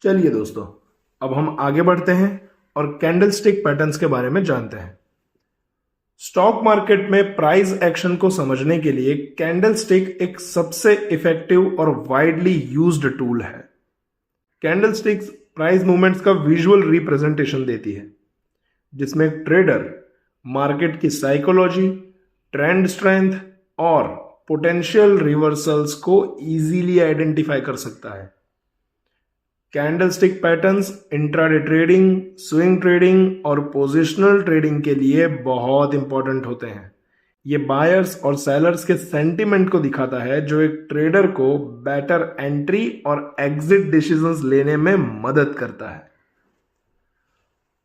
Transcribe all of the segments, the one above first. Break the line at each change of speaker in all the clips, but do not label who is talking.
चलिए दोस्तों, अब हम आगे बढ़ते हैं और कैंडलस्टिक पैटर्न्स के बारे में जानते हैं। स्टॉक मार्केट में प्राइस एक्शन को समझने के लिए कैंडलस्टिक एक सबसे इफेक्टिव और वाइडली यूज्ड टूल है। कैंडलस्टिक्स प्राइस मूवमेंट्स का विजुअल रिप्रेजेंटेशन देती है, जिसमें एक ट्रेडर मार्केट की साइकोलॉजी, ट्रेंड स्ट्रेंथ और पोटेंशियल रिवर्सल्स को इजीली आइडेंटिफाई कर सकता है। Candlestick patterns intraday trading, swing trading और पोजिशनल ट्रेडिंग के लिए बहुत इंपॉर्टेंट होते हैं। ये बायर्स और सेलर्स के सेंटिमेंट को दिखाता है, जो एक ट्रेडर को बेटर एंट्री और एग्जिट डिसीजंस लेने में मदद करता है।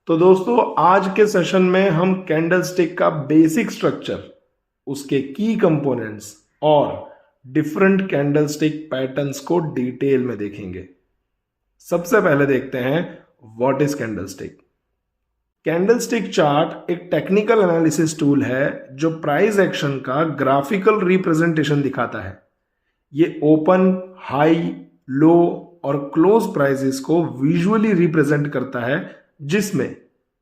तो दोस्तों, आज के सेशन में हम कैंडलस्टिक का बेसिक स्ट्रक्चर, उसके की कंपोनेंट्स और डिफरेंट कैंडलस्टिक पैटर्न्स को डिटेल में देखेंगे। सबसे पहले देखते हैं what is candlestick. Candlestick chart एक टेक्निकल एनालिसिस टूल है जो प्राइस एक्शन का ग्राफिकल रिप्रेजेंटेशन दिखाता है। ये ओपन, हाई, लो और क्लोज प्राइसेस को विजुअली रिप्रेजेंट करता है, जिसमें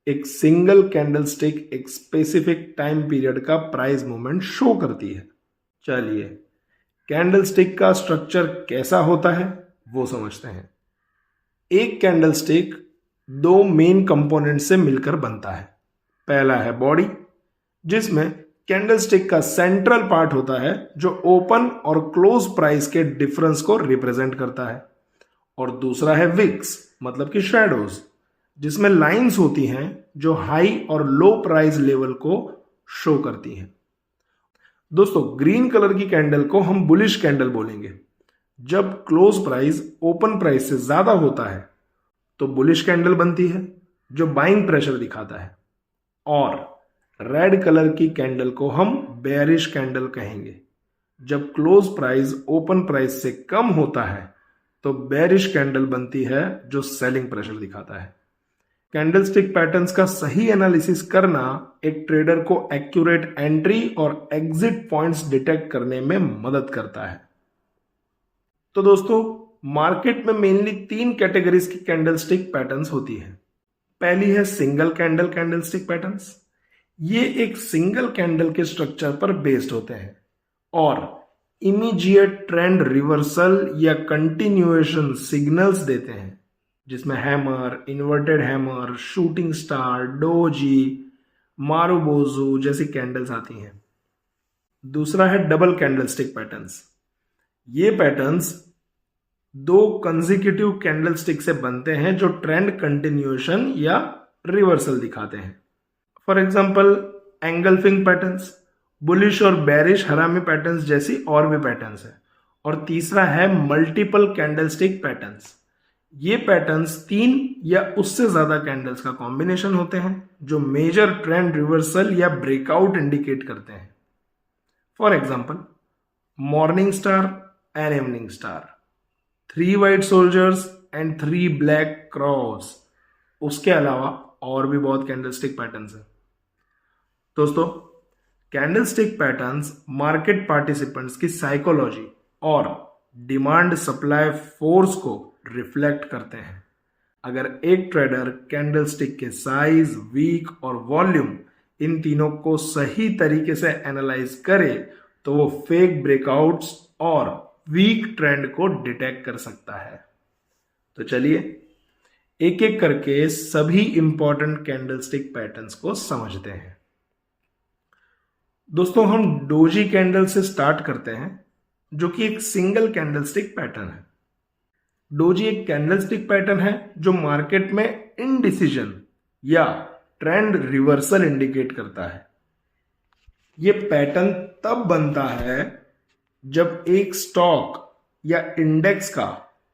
एक सिंगल कैंडलस्टिक एक स्पेसिफिक टाइम पीरियड का प्राइस मूवमेंट शो करती है। चलिए, कैंडलस्टिक का स्ट्रक्चर कैसा होता है वो समझते हैं। एक कैंडलस्टिक दो मेन कंपोनेंट से मिलकर बनता है। पहला है बॉडी, जिसमें कैंडलस्टिक का सेंट्रल पार्ट होता है जो ओपन और क्लोज प्राइस के डिफरेंस को रिप्रेजेंट करता है। और दूसरा है विक्स, मतलब कि शैडोज, जिसमें लाइंस होती हैं जो हाई और लो प्राइस लेवल को शो करती हैं। दोस्तों, ग्रीन कलर की कैंडल को हम बुलिश कैंडल बोलेंगे। जब क्लोज प्राइस ओपन प्राइस से ज्यादा होता है तो बुलिश कैंडल बनती है, जो बाइंग प्रेशर दिखाता है। और रेड कलर की कैंडल को हम बेयरिश कैंडल कहेंगे। जब क्लोज प्राइस ओपन प्राइस से कम होता है तो बेयरिश कैंडल बनती है, जो सेलिंग प्रेशर दिखाता है। कैंडलस्टिक पैटर्न्स का सही एनालिसिस करना एक ट्रेडर को एक्यूरेट एंट्री और एग्जिट पॉइंट्स डिटेक्ट करने में मदद करता है। तो दोस्तों, मार्केट में मेनली तीन कैटेगरीज की कैंडलस्टिक पैटर्न्स होती है। पहली है सिंगल कैंडल कैंडलस्टिक पैटर्न्स। ये एक सिंगल कैंडल के स्ट्रक्चर पर बेस्ड होते हैं और इमीडिएट ट्रेंड रिवर्सल या कंटिन्यूएशन सिग्नल्स देते हैं, जिसमें hammer, inverted hammer, shooting star, doji, marubozu जैसी कैंडल्स आती हैं। दूसरा है डबल कैंडलस्टिक पैटर्न्स। ये पैटर्न्स दो कंसेक्यूटिव कैंडलस्टिक से बनते हैं जो ट्रेंड कंटिन्यूएशन या रिवर्सल दिखाते हैं। For example, engulfing patterns, bullish और बेरिश हरामी पैटर्न्स जैसी और भी पैटर्न्स है। और तीसरा है मल्टीपल कैंडलस्टिक पैटर्न्स। ये पैटर्न्स तीन या उससे ज्यादा कैंडल्स का कॉम्बिनेशन होते हैं, जो मेजर ट्रेंड रिवर्सल या ब्रेकआउट इंडिकेट करते हैं। For example, morning star and evening star, 3 white soldiers and 3 black cross. उसके अलावा और भी बहुत कैंडलस्टिक पैटर्न्स हैं। दोस्तों, कैंडलस्टिक पैटर्न्स मार्केट पार्टिसिपेंट्स की साइकोलॉजी और डिमांड सप्लाई फोर्स को रिफ्लेक्ट करते हैं। अगर एक ट्रेडर कैंडलस्टिक के साइज, वीक और वॉल्यूम, इन तीनों को सही तरीके से एनालाइज करे तो वो फेक ब्रेकआउट्स और वीक ट्रेंड को डिटेक्ट कर सकता है। तो चलिए, एक एक करके सभी इंपॉर्टेंट कैंडलस्टिक पैटर्न्स को समझते हैं। दोस्तों, हम डोजी कैंडल से स्टार्ट करते हैं, जो कि एक सिंगल कैंडलस्टिक पैटर्न है। डोजी एक कैंडलस्टिक पैटर्न है जो मार्केट में इनडिसीजन या ट्रेंड रिवर्सल इंडिकेट करता है। यह पैटर्न तब बनता है जब एक स्टॉक या इंडेक्स का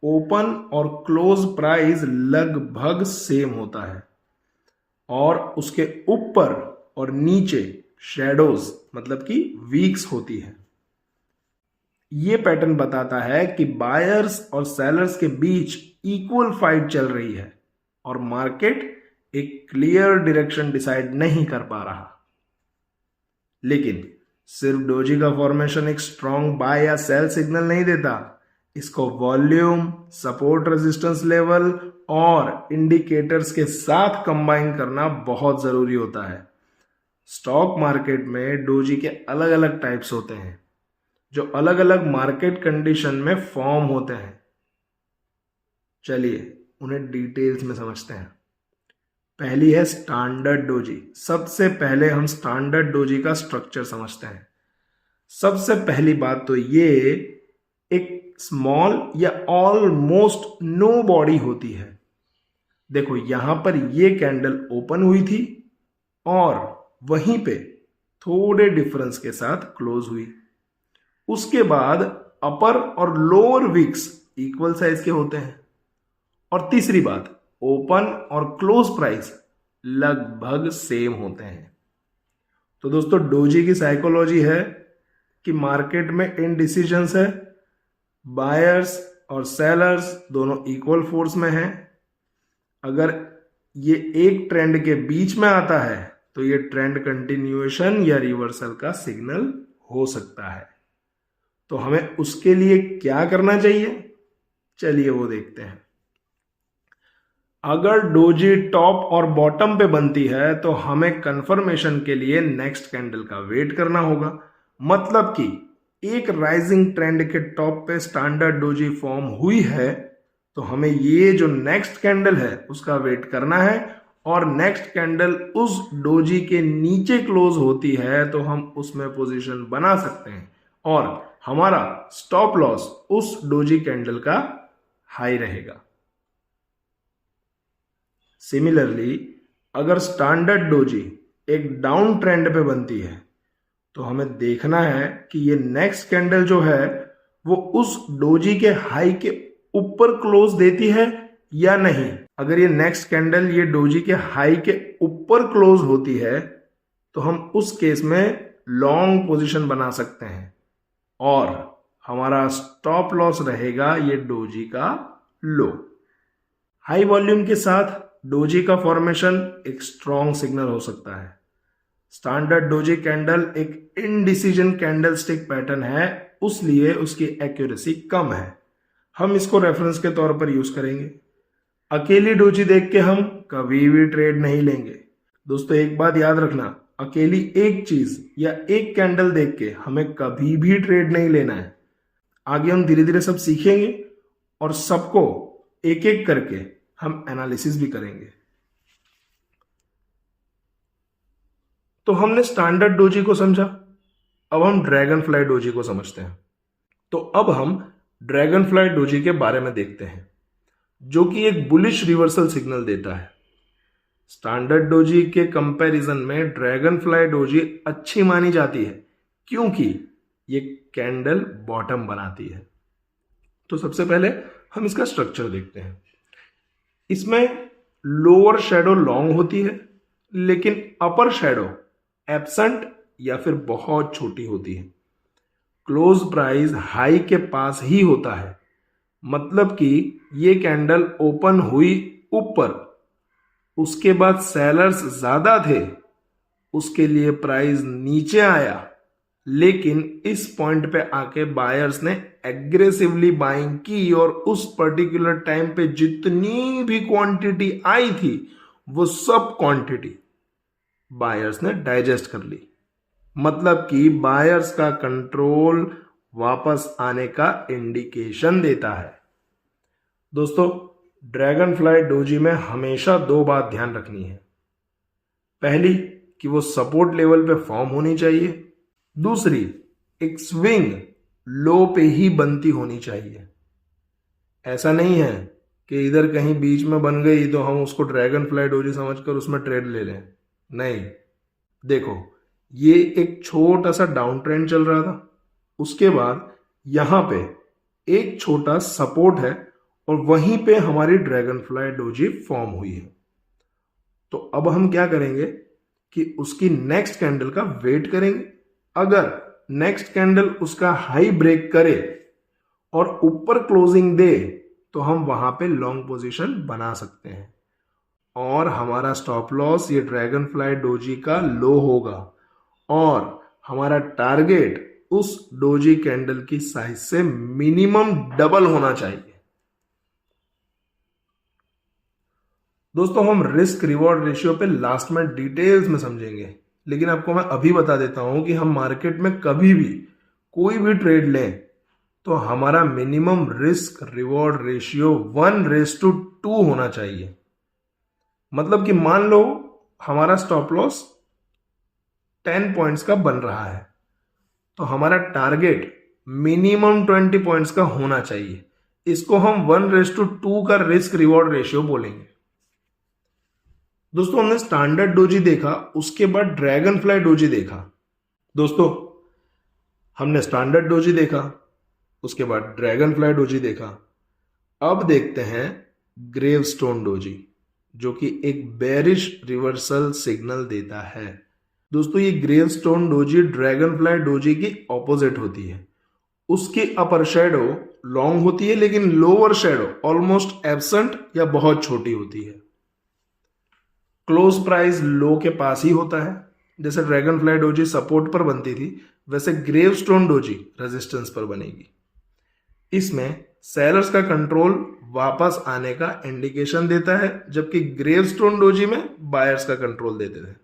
ओपन और क्लोज प्राइस लगभग सेम होता है और उसके ऊपर और नीचे शैडोज, मतलब कि वीक्स होती है। यह पैटर्न बताता है कि बायर्स और सेलर्स के बीच इक्वल फाइट चल रही है और मार्केट एक क्लियर डायरेक्शन डिसाइड नहीं कर पा रहा। लेकिन सिर्फ डोजी का फॉर्मेशन एक स्ट्रॉन्ग बाय या सेल सिग्नल नहीं देता। इसको वॉल्यूम, सपोर्ट रेजिस्टेंस लेवल और इंडिकेटर्स के साथ कंबाइन करना बहुत जरूरी होता है। स्टॉक मार्केट में डोजी के अलग अलग टाइप्स होते हैं जो अलग अलग मार्केट कंडीशन में फॉर्म होते हैं। चलिए उन्हें डिटेल्स में समझते हैं। पहली है स्टैंडर्ड डोजी। सबसे पहले हम स्टैंडर्ड डोजी का स्ट्रक्चर समझते हैं। सबसे पहली बात तो ये एक स्मॉल या ऑलमोस्ट नो बॉडी होती है। देखो यहां पर ये कैंडल ओपन हुई थी और वहीं पे थोड़े डिफरेंस के साथ क्लोज हुई। उसके बाद अपर और लोअर विक्स इक्वल साइज के होते हैं। और तीसरी बात, ओपन और क्लोज प्राइस लगभग सेम होते हैं। तो दोस्तों डोजी की साइकोलॉजी है कि मार्केट में इनडिसीजंस है, बायर्स और सेलर्स दोनों इक्वल फोर्स में हैं। अगर ये एक ट्रेंड के बीच में आता है तो ये ट्रेंड कंटिन्यूएशन या रिवर्सल का सिग्नल हो सकता है। तो हमें उसके लिए क्या करना चाहिए, चलिए वो देखते हैं। अगर डोजी टॉप और बॉटम पे बनती है तो हमें कंफर्मेशन के लिए नेक्स्ट कैंडल का वेट करना होगा। मतलब कि एक राइजिंग ट्रेंड के टॉप पे स्टैंडर्ड डोजी फॉर्म हुई है तो हमें ये जो नेक्स्ट कैंडल है उसका वेट करना है, और नेक्स्ट कैंडल उस डोजी के नीचे क्लोज होती है तो हम उसमें पोजीशन बना सकते हैं और हमारा स्टॉप लॉस उस डोजी कैंडल का हाई रहेगा। सिमिलरली अगर स्टैंडर्ड डोजी एक डाउन ट्रेंड पे बनती है तो हमें देखना है कि ये नेक्स्ट कैंडल जो है वो उस डोजी के हाई के ऊपर क्लोज देती है या नहीं। अगर ये नेक्स्ट कैंडल ये डोजी के हाई के ऊपर क्लोज होती है तो हम उस केस में लॉन्ग पोजीशन बना सकते हैं और हमारा स्टॉप लॉस रहेगा ये डोजी का लो। हाई वॉल्यूम के साथ डोजी का फॉर्मेशन एक स्ट्रॉन्ग सिग्नल हो सकता है। स्टैंडर्ड डोजी कैंडल एक इनडिसीजन कैंडल स्टिक पैटर्न है, उसलिए उसकी एक्यूरेसी कम है। हम इसको रेफरेंस के तौर पर यूज करेंगे। अकेली डोजी देख के हम कभी भी ट्रेड नहीं लेंगे। दोस्तों एक बात याद रखना, अकेली एक चीज या एक कैंडल देख के हमें कभी भी ट्रेड नहीं लेना है। आगे हम धीरे धीरे सब सीखेंगे और सबको एक एक करके हम एनालिसिस भी करेंगे। तो हमने स्टैंडर्ड डोजी को समझा, अब हम ड्रैगन फ्लाई डोजी को समझते हैं। तो अब हम ड्रैगन फ्लाई डोजी के बारे में देखते हैं, जो कि एक बुलिश रिवर्सल सिग्नल देता है। स्टैंडर्ड डोजी के कंपैरिजन में ड्रैगन फ्लाई डोजी अच्छी मानी जाती है क्योंकि ये कैंडल बॉटम बनाती है। तो सबसे पहले हम इसका स्ट्रक्चर देखते हैं। इसमें लोअर शैडो लॉन्ग होती है लेकिन अपर शैडो एब्सेंट या फिर बहुत छोटी होती है। क्लोज प्राइस हाई के पास ही होता है, मतलब कि ये कैंडल ओपन हुई ऊपर, उसके बाद सेलर्स ज्यादा थे, उसके लिए प्राइस नीचे आया, लेकिन इस पॉइंट पे आके बायर्स ने एग्रेसिवली बाइंग की और उस पर्टिकुलर टाइम पे जितनी भी क्वांटिटी आई थी वो सब क्वांटिटी बायर्स ने डाइजेस्ट कर ली। मतलब कि बायर्स का कंट्रोल वापस आने का इंडिकेशन देता है। दोस्तों ड्रैगन फ्लाई डोजी में हमेशा दो बात ध्यान रखनी है। पहली कि वो सपोर्ट लेवल पे फॉर्म होनी चाहिए, दूसरी एक स्विंग लो पे ही बनती होनी चाहिए। ऐसा नहीं है कि इधर कहीं बीच में बन गई तो हम उसको ड्रैगन फ्लाई डोजी समझकर उसमें ट्रेड ले लें। नहीं, देखो ये एक छोटा सा डाउन ट्रेंड चल रहा था, उसके बाद यहां पे एक छोटा सपोर्ट है और वहीं पे हमारी ड्रैगन फ्लाई डोजी फॉर्म हुई है। तो अब हम क्या करेंगे कि उसकी नेक्स्ट कैंडल का वेट करेंगे। अगर नेक्स्ट कैंडल उसका हाई ब्रेक करे और ऊपर क्लोजिंग दे तो हम वहां पे लॉन्ग पोजीशन बना सकते हैं और हमारा स्टॉप लॉस ये ड्रैगन फ्लाई डोजी का लो होगा और हमारा टारगेट उस डोजी कैंडल की साइज से मिनिमम डबल होना चाहिए। दोस्तों हम रिस्क रिवॉर्ड रेशियो पे लास्ट में डिटेल्स में समझेंगे, लेकिन आपको मैं अभी बता देता हूं कि हम मार्केट में कभी भी कोई भी ट्रेड लें तो हमारा मिनिमम रिस्क रिवॉर्ड रेशियो 1:2 होना चाहिए। मतलब कि मान लो हमारा स्टॉप लॉस 10 पॉइंट्स का बन रहा है तो हमारा टारगेट मिनिमम 20 पॉइंट्स का होना चाहिए। इसको हम 1:2 का रिस्क रिवॉर्ड रेशियो बोलेंगे। दोस्तों हमने स्टैंडर्ड डोजी देखा, उसके बाद ड्रैगन फ्लाई डोजी देखा। दोस्तों हमने स्टैंडर्ड डोजी देखा, उसके बाद ड्रैगन फ्लाई डोजी देखा। अब देखते हैं ग्रेवस्टोन डोजी, जो कि एक बेरिश रिवर्सल सिग्नल देता है। दोस्तों ये gravestone doji dragon fly doji की ऑपोजिट होती है। उसकी अपर शेडो लॉन्ग होती है, लेकिन लोअर शेडो ऑलमोस्ट एब्सेंट या बहुत छोटी होती है। क्लोज प्राइस लो के पास ही होता है। जैसे ड्रैगन फ्लाई डोजी सपोर्ट पर बनती थी, वैसे ग्रेवस्टोन डोजी रेजिस्टेंस पर बनेगी। इसमें सेलर्स का कंट्रोल वापस आने का इंडिकेशन देता है, जबकि ग्रेवस्टोन डोजी में बायर्स का कंट्रोल देते थे।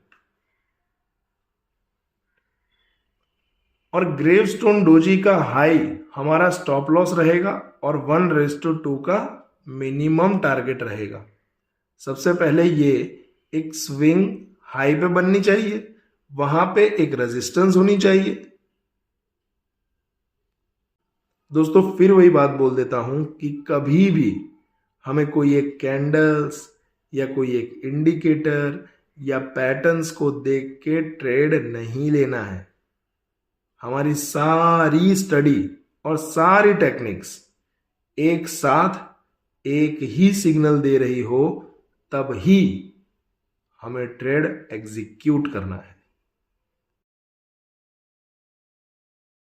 और ग्रेवस्टोन डोजी का हाई हमारा स्टॉप लॉस रहेगा और 1:2 का मिनिमम टारगेट रहेगा। सबसे पहले ये एक स्विंग हाई पे बननी चाहिए, वहां पे एक रेजिस्टेंस होनी चाहिए। दोस्तों फिर वही बात बोल देता हूं कि कभी भी हमें कोई एक कैंडल्स या कोई एक इंडिकेटर या पैटर्न्स को देख के ट्रेड नहीं लेना है। हमारी सारी स्टडी और सारी टेक्निक्स एक साथ एक ही सिग्नल दे रही हो, तब ही हमें ट्रेड एग्जीक्यूट करना है।